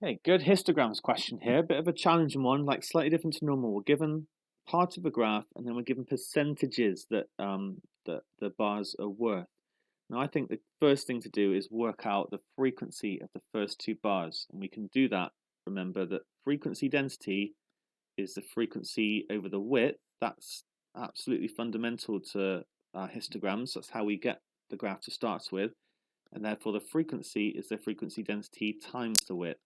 Okay, good histograms question here. A bit of a challenging one, like slightly different to normal. We're given part of a graph and then we're given percentages that that the bars are worth. Now I think the first thing to do is work out the frequency of the first two bars. And we can do that. Remember that frequency density is the frequency over the width. That's absolutely fundamental to histograms. That's how we get the graph to start with. And therefore the frequency is the frequency density times the width.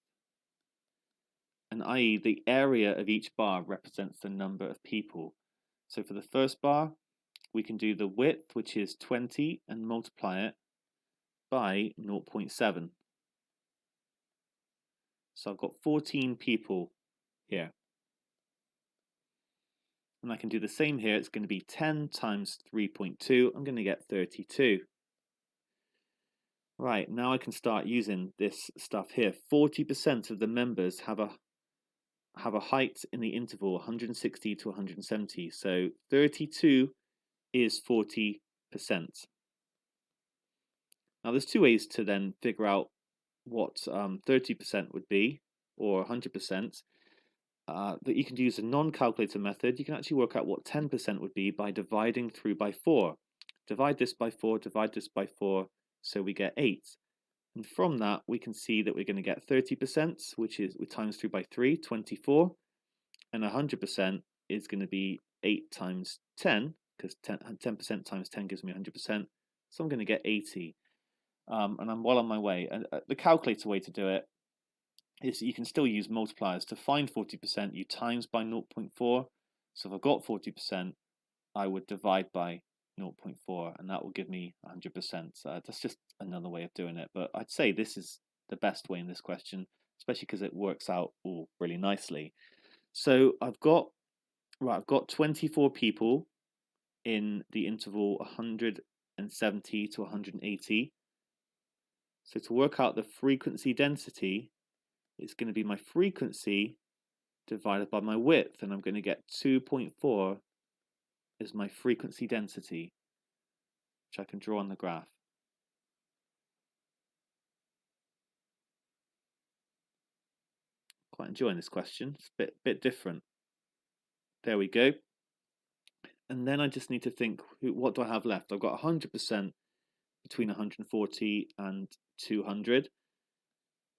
And i.e. the area of each bar represents the number of people. So for the first bar, we can do the width, which is 20, and multiply it by 0.7. So I've got 14 people here. And I can do the same here. It's going to be 10 times 3.2. I'm going to get 32. Right, now I can start using this stuff here. 40% of the members have a height in the interval 160 to 170. So 32 is 40%. Now there's two ways to then figure out what 30% would be, or 100%. That you can use a non-calculator method. You can actually work out what 10% would be by dividing through by 4. Divide this by 4, divide this by 4, so we get 8. And from that, we can see that we're going to get 30%, which is, we times through by 3, 24. And 100% is going to be 8 times 10, because 10% times 10 gives me 100%. So I'm going to get 80. And I'm well on my way. And the calculator way to do it is you can still use multipliers. To find 40%, you times by 0.4. So if I've got 40%, I would divide by 0.4, and that will give me 100%. That's just another way of doing it. But I'd say this is the best way in this question, especially because it works out all really nicely. So I've got 24 people in the interval 170 to 180. So to work out the frequency density, it's going to be my frequency divided by my width, and I'm going to get 2.4 is my frequency density, which I can draw on the graph. Quite enjoying this question. It's a bit different. There we go. And then I just need to think, what do I have left? I've got 100% between 140 and 200.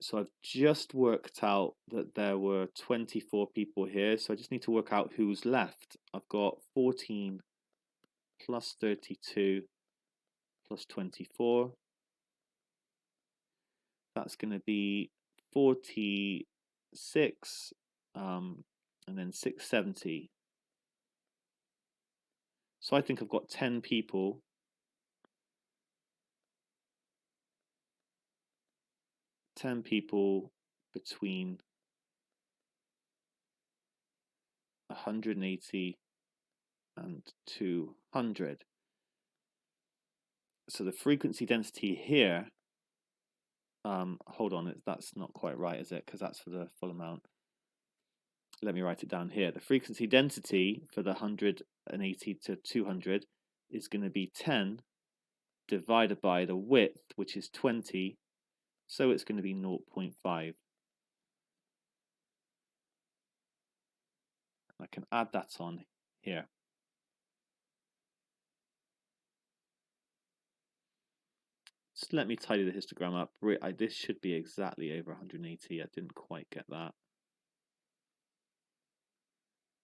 So I've just worked out that there were 24 people here. So I just need to work out who's left. I've got 14 plus 32 plus 24. That's going to be 46, and then 670. So I think I've got 10 people. 10 people between 180 and 200. So the frequency density here, hold on, that's not quite right, is it? Because that's for the full amount. Let me write it down here. The frequency density for the 180 to 200 is going to be 10 divided by the width, which is 20. So it's going to be 0.5. I can add that on here. Just let me tidy the histogram up. This should be exactly over 180. I didn't quite get that.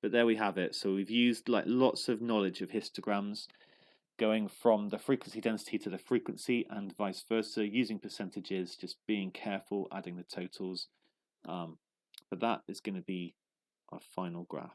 But there we have it. So we've used like lots of knowledge of histograms, going from the frequency density to the frequency and vice versa, using percentages, just being careful, adding the totals. But that is going to be our final graph.